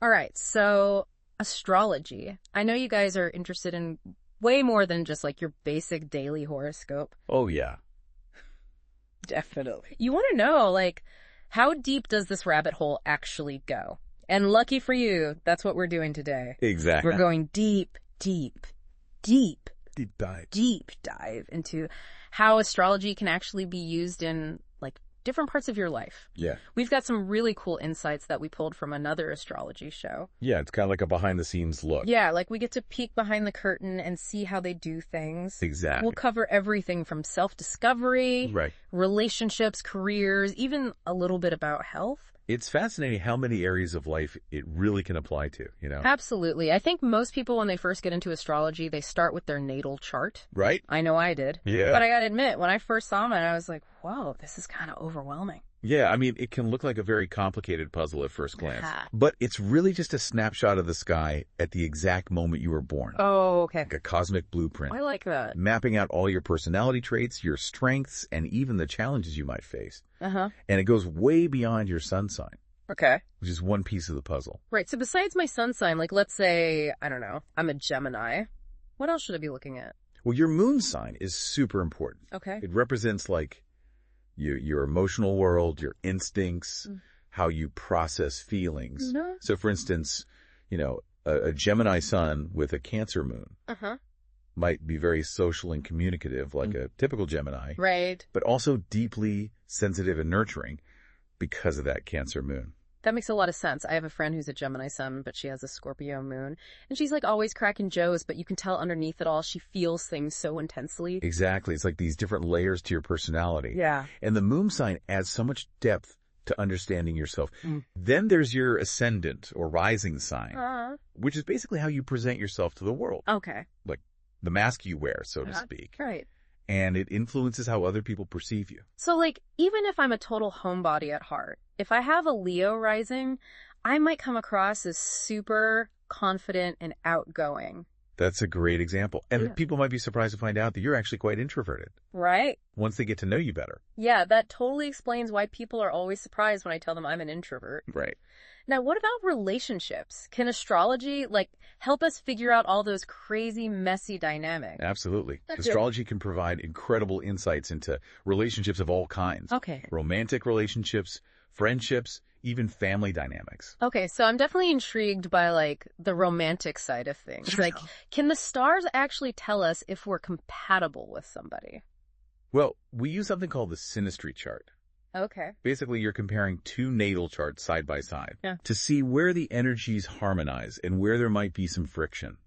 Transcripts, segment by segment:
All right, so astrology. I know you guys are interested in way more than just like your basic daily horoscope. Oh, yeah. Definitely. You want to know, like, how deep does this rabbit hole actually go? And lucky for you, that's what we're doing today. Exactly. We're going deep, deep, Deep dive. deep dive into how astrology can actually be used in, like, different parts of your life. Yeah. We've got some really cool insights that we pulled from another astrology show. Yeah, it's kind of like a behind-the-scenes look. Yeah, like we get to peek behind the curtain and see how they do things. Exactly. We'll cover everything from self-discovery, Right. relationships, careers, even a little bit about health. It's fascinating how many areas of life it really can apply to, you know? Absolutely. I think most people, when they first get into astrology, they start with their natal chart. Right? I know I did. Yeah. But I gotta admit, when I first saw mine, I was like, whoa, this is kind of overwhelming. Yeah, I mean, it can look like a very complicated puzzle at first glance. Ha. But it's really just a snapshot of the sky at the exact moment you were born. Oh, okay. Like a cosmic blueprint. I like that. Mapping out all your personality traits, your strengths, and even the challenges you might face. Uh-huh. And it goes way beyond your sun sign, Okay. which is one piece of the puzzle. Right. So besides my sun sign, like let's say, I don't know, I'm a Gemini. What else should I be looking at? Well, your moon sign is super important. Okay. It represents like your emotional world, your instincts, how you process feelings. No. So for instance, you know, a Gemini sun with a Cancer moon Uh-huh. might be very social and communicative like a typical Gemini, Right. but also deeply sensitive and nurturing because of that Cancer moon. That makes a lot of sense. I have a friend who's a Gemini sun, but she has a Scorpio moon. And she's like always cracking jokes, but you can tell underneath it all, she feels things so intensely. Exactly. It's like these different layers to your personality. Yeah. And the moon sign adds so much depth to understanding yourself. Then there's your ascendant or rising sign, which is basically how you present yourself to the world. Okay. Like the mask you wear, so to speak. Right. And it influences how other people perceive you. So like, even if I'm a total homebody at heart, if I have a Leo rising, I might come across as super confident and outgoing. That's a great example. And Yeah. people might be surprised to find out that you're actually quite introverted Right? once they get to know you better. Yeah, that totally explains why people are always surprised when I tell them I'm an introvert. Right. Now, what about relationships? Can astrology, like, help us figure out all those crazy, messy dynamics? Absolutely. Okay. Astrology can provide incredible insights into relationships of all kinds. Okay. Romantic relationships, friendships, even family dynamics. Okay, so I'm definitely intrigued by, like, the romantic side of things. Like, can the stars actually tell us if we're compatible with somebody? Well, we use something called the synastry chart. Okay. Basically, you're comparing two natal charts side by side Yeah. to see where the energies harmonize and where there might be some friction.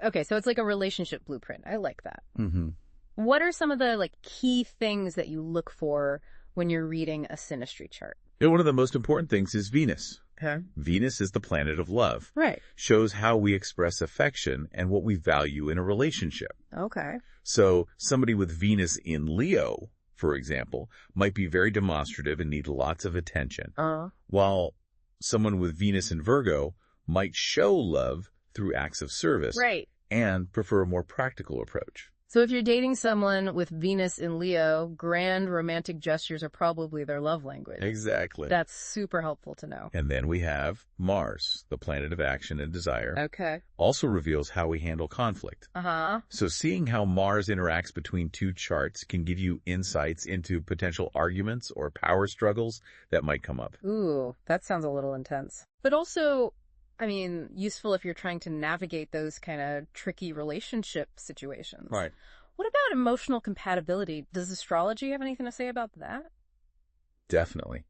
Okay, so it's like a relationship blueprint. I like that. Mm-hmm. What are some of the, like, key things that you look for when you're reading a synastry chart? And one of the most important things is Venus. Okay. Venus is the planet of love. Right. Shows how we express affection and what we value in a relationship. Okay. So somebody with Venus in Leo, for example, might be very demonstrative and need lots of attention, while someone with Venus in Virgo might show love through acts of service Right. and prefer a more practical approach. So if you're dating someone with Venus in Leo, grand romantic gestures are probably their love language. Exactly. That's super helpful to know. And then we have Mars, the planet of action and desire, Okay. also reveals how we handle conflict. Uh-huh. So seeing how Mars interacts between two charts can give you insights into potential arguments or power struggles that might come up. Ooh, that sounds a little intense. But also, I mean, useful if you're trying to navigate those kind of tricky relationship situations. Right. What about emotional compatibility? Does astrology have anything to say about that? Definitely.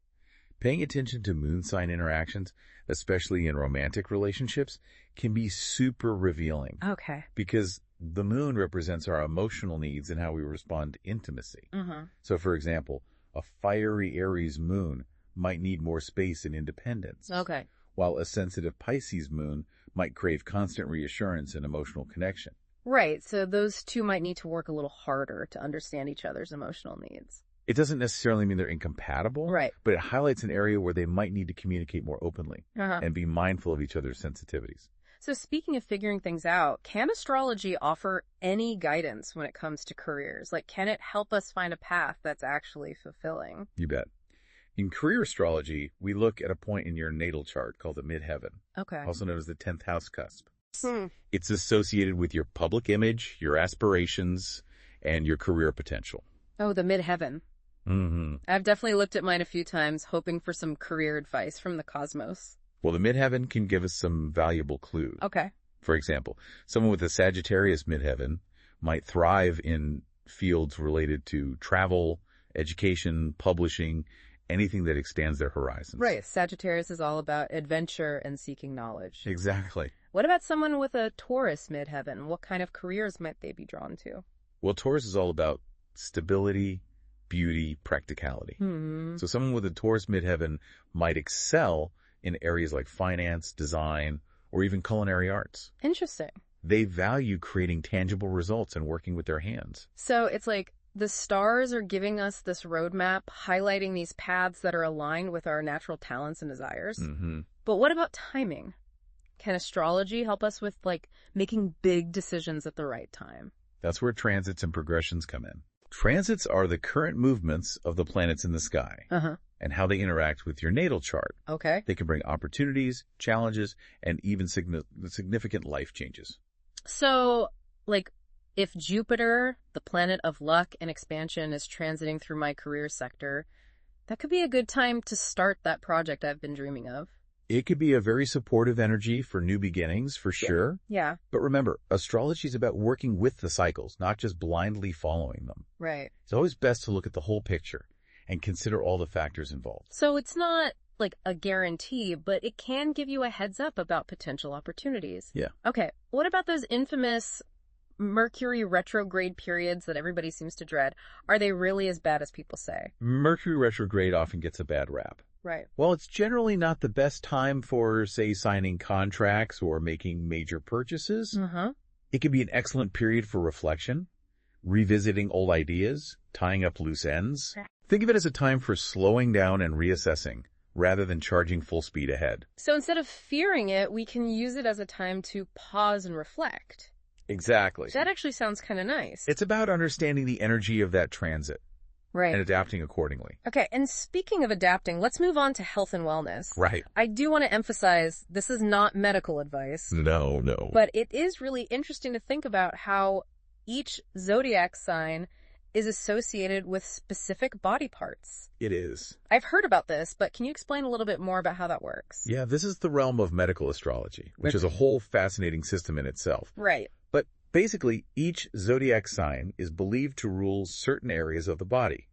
Paying attention to moon sign interactions, especially in romantic relationships, can be super revealing Okay. because the moon represents our emotional needs and how we respond to intimacy. Mm-hmm. So, for example, a fiery Aries moon might need more space and independence. Okay. While a sensitive Pisces moon might crave constant reassurance and emotional connection. Right. So those two might need to work a little harder to understand each other's emotional needs. It doesn't necessarily mean they're incompatible, Right. but it highlights an area where they might need to communicate more openly Uh-huh. and be mindful of each other's sensitivities. So speaking of figuring things out, can astrology offer any guidance when it comes to careers? Like, can it help us find a path that's actually fulfilling? You bet. In career astrology, we look at a point in your natal chart called the midheaven, Okay. also known as the 10th house cusp. Hmm. It's associated with your public image, your aspirations, and your career potential. Oh, the midheaven. Mm-hmm. I've definitely looked at mine a few times, hoping for some career advice from the cosmos. Well, the midheaven can give us some valuable clues. Okay. For example, someone with a Sagittarius midheaven might thrive in fields related to travel, education, publishing, anything that expands their horizons. Right. Sagittarius is all about adventure and seeking knowledge. Exactly. What about someone with a Taurus midheaven? What kind of careers might they be drawn to? Well, Taurus is all about stability, beauty, practicality. So someone with a Taurus midheaven might excel in areas like finance, design, or even culinary arts. Interesting. They value creating tangible results and working with their hands. So it's like the stars are giving us this roadmap, highlighting these paths that are aligned with our natural talents and desires. But what about timing? Can astrology help us with, like, making big decisions at the right time? That's where transits and progressions come in. Transits are the current movements of the planets in the sky and how they interact with your natal chart. Okay. They can bring opportunities, challenges, and even significant life changes. So, like, if Jupiter, the planet of luck and expansion, is transiting through my career sector, that could be a good time to start that project I've been dreaming of. It could be a very supportive energy for new beginnings, for sure. Yeah. But remember, astrology is about working with the cycles, not just blindly following them. Right. It's always best to look at the whole picture and consider all the factors involved. So it's not like a guarantee, but it can give you a heads up about potential opportunities. Yeah. Okay. What about those infamous Mercury retrograde periods that everybody seems to dread? Are they really as bad as people say? Mercury retrograde often gets a bad rap. Right. Well, it's generally not the best time for, say, signing contracts or making major purchases. It can be an excellent period for reflection, revisiting old ideas, tying up loose ends. Think of it as a time for slowing down and reassessing, rather than charging full speed ahead. So instead of fearing it, we can use it as a time to pause and reflect. Exactly. That actually sounds kind of nice. It's about understanding the energy of that transit Right. and adapting accordingly. Okay, and speaking of adapting, let's move on to health and wellness. Right. I do want to emphasize this is not medical advice. No. But it is really interesting to think about how each zodiac sign is associated with specific body parts. It is. I've heard about this, but can you explain a little bit more about how that works? Yeah, this is the realm of medical astrology, which is a whole fascinating system in itself. Right. But basically, each zodiac sign is believed to rule certain areas of the body.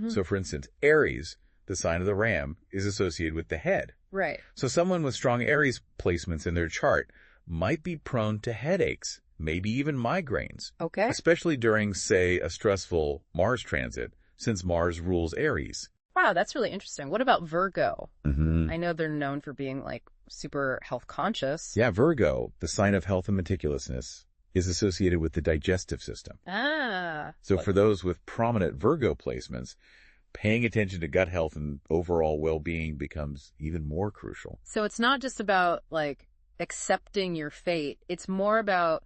So, for instance, Aries, the sign of the ram, is associated with the head. Right. So someone with strong Aries placements in their chart might be prone to headaches, maybe even migraines. Okay. Especially during, say, a stressful Mars transit, since Mars rules Aries. Wow, that's really interesting. What about Virgo? I know they're known for being, like, super health conscious. Yeah, Virgo, the sign of health and meticulousness, is associated with the digestive system. So for those with prominent Virgo placements, paying attention to gut health and overall well-being becomes even more crucial. So it's not just about, like, accepting your fate. It's more about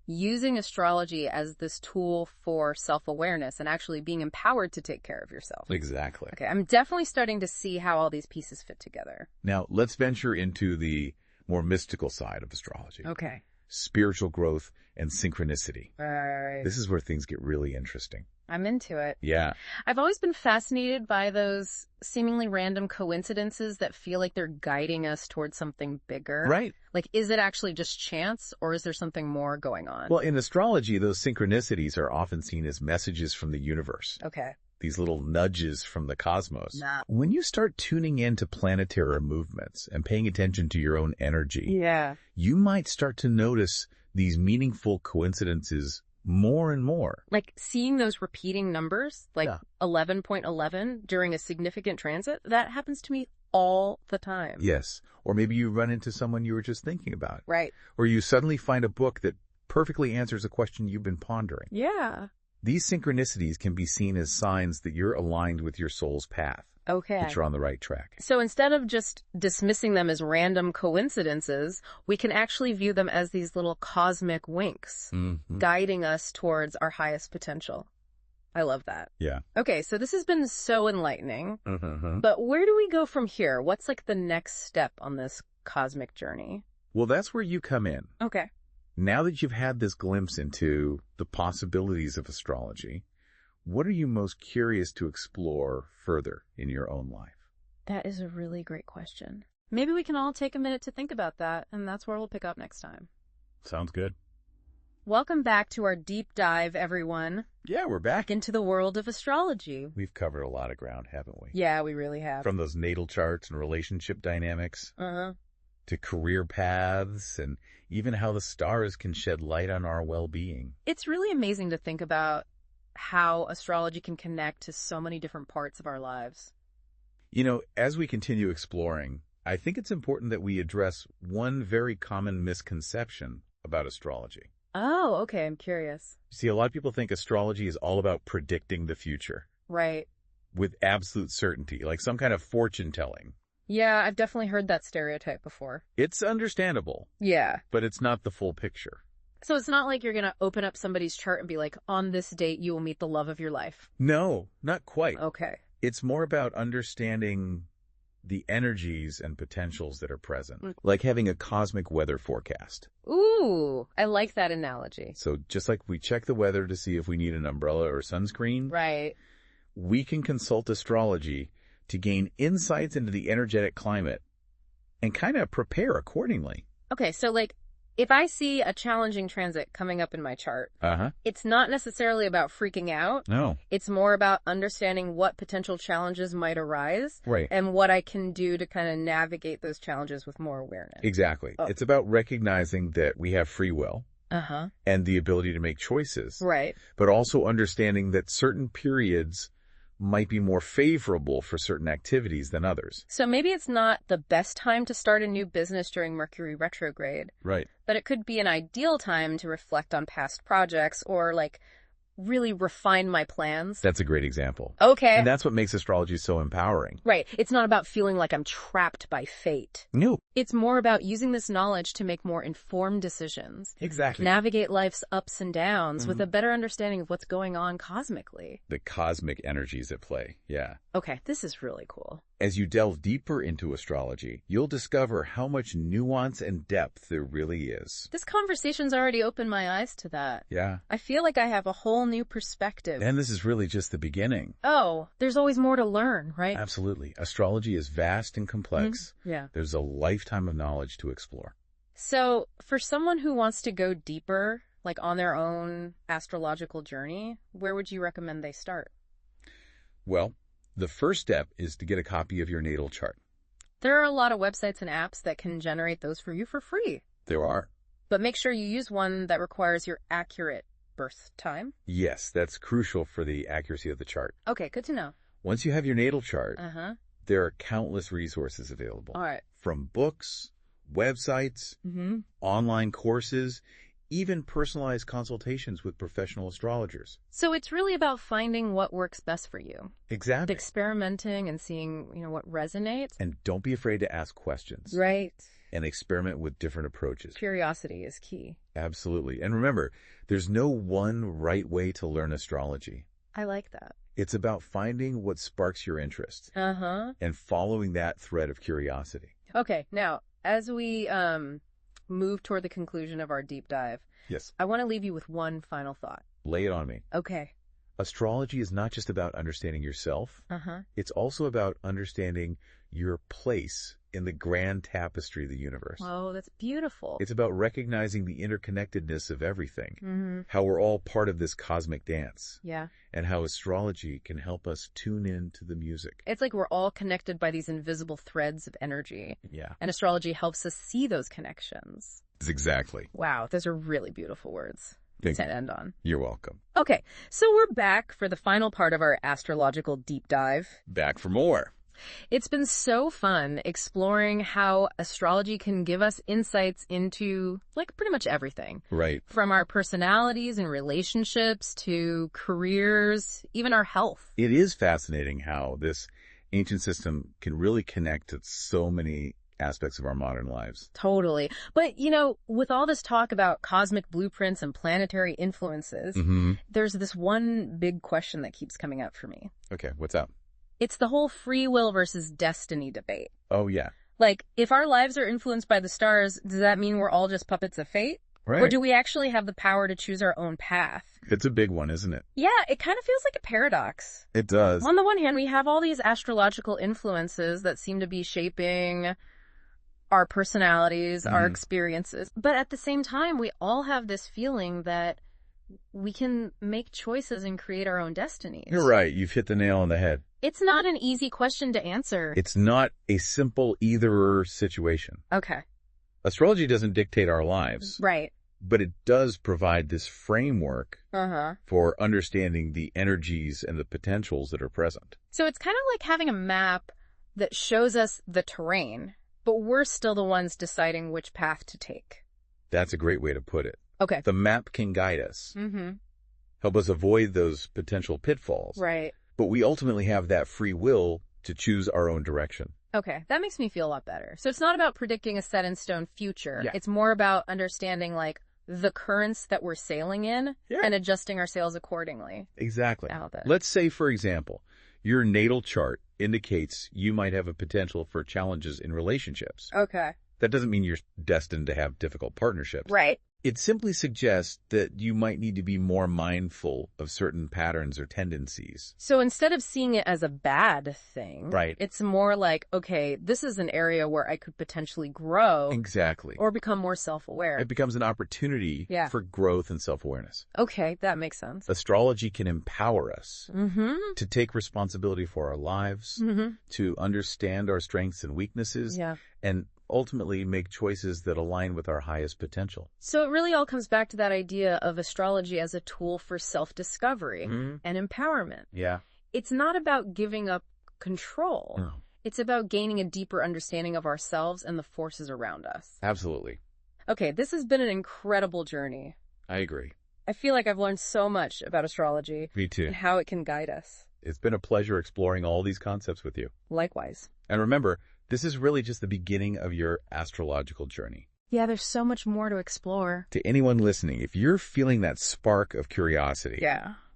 using astrology as this tool for self-awareness and actually being empowered to take care of yourself. Exactly. Okay, I'm definitely starting to see how all these pieces fit together. Now, let's venture into the more mystical side of astrology. Okay. Spiritual growth and synchronicity. Right. This is where things get really interesting. I'm into it. Yeah. I've always been fascinated by those seemingly random coincidences that feel like they're guiding us towards something bigger. Right. Like, is it actually just chance, or is there something more going on? Well, in astrology, those synchronicities are often seen as messages from the universe. Okay. These little nudges from the cosmos. When you start tuning into planetary movements and paying attention to your own energy, you might start to notice these meaningful coincidences more and more. Like seeing those repeating numbers, like 11.11 during a significant transit, that happens to me all the time. Yes. Or maybe you run into someone you were just thinking about. Right. Or you suddenly find a book that perfectly answers a question you've been pondering. Yeah. These synchronicities can be seen as signs that you're aligned with your soul's path. Okay. That you're on the right track. So instead of just dismissing them as random coincidences, we can actually view them as these little cosmic winks, guiding us towards our highest potential. I love that. Yeah. Okay, so this has been so enlightening. Mm-hmm. But where do we go from here? What's like the next step on this cosmic journey? Well, that's where you come in. Okay. Now that you've had this glimpse into the possibilities of astrology, what are you most curious to explore further in your own life? That is a really great question. Maybe we can all take a minute to think about that, and that's where we'll pick up next time. Sounds good. Welcome back to our deep dive, everyone. Yeah, we're back. Into the world of astrology. We've covered a lot of ground, haven't we? Yeah, we really have. From those natal charts and relationship dynamics to career paths and even how the stars can shed light on our well-being. It's really amazing to think about how astrology can connect to so many different parts of our lives. You know, as we continue exploring, I think it's important that we address one very common misconception about astrology. Oh, okay. I'm curious. See, a lot of people think astrology is all about predicting the future. Right. With absolute certainty, like some kind of fortune telling. Yeah, I've definitely heard that stereotype before. It's understandable. Yeah. But it's not the full picture. So it's not like you're going to open up somebody's chart and be like, on this date, you will meet the love of your life. No, not quite. Okay. It's more about understanding the energies and potentials that are present, like having a cosmic weather forecast. Ooh, I like that analogy. So just like we check the weather to see if we need an umbrella or sunscreen, right, we can consult astrology to gain insights into the energetic climate and kind of prepare accordingly. Okay, so like if I see a challenging transit coming up in my chart, it's not necessarily about freaking out. No. It's more about understanding what potential challenges might arise. Right. And what I can do to kind of navigate those challenges with more awareness. Exactly. Oh. It's about recognizing that we have free will. And the ability to make choices. Right. But also understanding that certain periods might be more favorable for certain activities than others. So maybe it's not the best time to start a new business during Mercury retrograde. Right. But it could be an ideal time to reflect on past projects or like really refine my plans. That's a great example. Okay. And that's what makes astrology so empowering. Right. It's not about feeling like I'm trapped by fate. No. It's more about using this knowledge to make more informed decisions. Exactly. Navigate life's ups and downs with a better understanding of what's going on cosmically. The cosmic energies at play. Yeah. Okay, this is really cool. As you delve deeper into astrology, you'll discover how much nuance and depth there really is. This conversation's already opened my eyes to that. Yeah. I feel like I have a whole new perspective. And this is really just the beginning. Oh, there's always more to learn, right? Absolutely. Astrology is vast and complex. Yeah. There's a lifetime of knowledge to explore. So, for someone who wants to go deeper, like on their own astrological journey, where would you recommend they start? Well, the first step is to get a copy of your natal chart. There are a lot of websites and apps that can generate those for you for free. There are. But make sure you use one that requires your accurate birth time. Yes, that's crucial for the accuracy of the chart. Okay, good to know. Once you have your natal chart, there are countless resources available. All right. From books, websites, online courses, even personalized consultations with professional astrologers. So it's really about finding what works best for you. Exactly. Experimenting and seeing, what resonates. And don't be afraid to ask questions. Right. And experiment with different approaches. Curiosity is key. Absolutely. And remember, there's no one right way to learn astrology. I like that. It's about finding what sparks your interest. And following that thread of curiosity. Okay. Now, as we move toward the conclusion of our deep dive, yes, I want to leave you with one final thought. Lay it on me. Okay. Astrology is not just about understanding yourself. It's also about understanding your place in the grand tapestry of the universe. Oh, that's beautiful. It's about recognizing the interconnectedness of everything, how we're all part of this cosmic dance. Yeah. And how astrology can help us tune in to the music. It's like we're all connected by these invisible threads of energy. Yeah. And astrology helps us see those connections. Exactly. Wow, those are really beautiful words to end on. You're welcome. Okay, so we're back for the final part of our astrological deep dive. Back for more. It's been so fun exploring how astrology can give us insights into, like, pretty much everything. Right. From our personalities and relationships to careers, even our health. It is fascinating how this ancient system can really connect to so many aspects of our modern lives. Totally. But, with all this talk about cosmic blueprints and planetary influences, there's this one big question that keeps coming up for me. Okay, what's up? It's the whole free will versus destiny debate. Oh, yeah. Like, if our lives are influenced by the stars, does that mean we're all just puppets of fate? Right. Or do we actually have the power to choose our own path? It's a big one, isn't it? Yeah, it kind of feels like a paradox. It does. On the one hand, we have all these astrological influences that seem to be shaping our personalities, our experiences. But at the same time, we all have this feeling that we can make choices and create our own destinies. You're right. You've hit the nail on the head. It's not an easy question to answer. It's not a simple either-or situation. Okay. Astrology doesn't dictate our lives. Right. But it does provide this framework for understanding the energies and the potentials that are present. So it's kind of like having a map that shows us the terrain, but we're still the ones deciding which path to take. That's a great way to put it. Okay. The map can guide us, help us avoid those potential pitfalls. Right. But we ultimately have that free will to choose our own direction. Okay, that makes me feel a lot better. So it's not about predicting a set-in-stone future. Yeah. It's more about understanding, the currents that we're sailing in and adjusting our sails accordingly. Exactly. Let's say, for example, your natal chart indicates you might have a potential for challenges in relationships. Okay. That doesn't mean you're destined to have difficult partnerships. Right. It simply suggests that you might need to be more mindful of certain patterns or tendencies. So instead of seeing it as a bad thing, it's more like, okay, this is an area where I could potentially grow. Exactly. Or become more self-aware. It becomes an opportunity for growth and self-awareness. Okay, that makes sense. Astrology can empower us to take responsibility for our lives, to understand our strengths and weaknesses, and ultimately make choices that align with our highest potential. So it really all comes back to that idea of astrology as a tool for self-discovery and empowerment. Yeah. It's not about giving up control. No. It's about gaining a deeper understanding of ourselves and the forces around us. Absolutely. Okay, this has been an incredible journey. I agree. I feel like I've learned so much about astrology. Me too. And how it can guide us. It's been a pleasure exploring all these concepts with you. Likewise. And remember, this is really just the beginning of your astrological journey. Yeah, there's so much more to explore. To anyone listening, if you're feeling that spark of curiosity,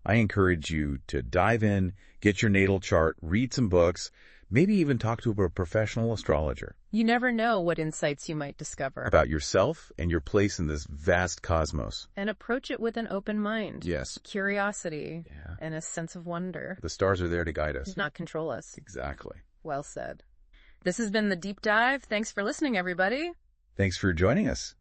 I encourage you to dive in, get your natal chart, read some books, maybe even talk to a professional astrologer. You never know what insights you might discover. About yourself and your place in this vast cosmos. And approach it with an open mind. Yes. Curiosity. And a sense of wonder. The stars are there to guide us. Not control us. Exactly. Well said. This has been The Deep Dive. Thanks for listening, everybody. Thanks for joining us.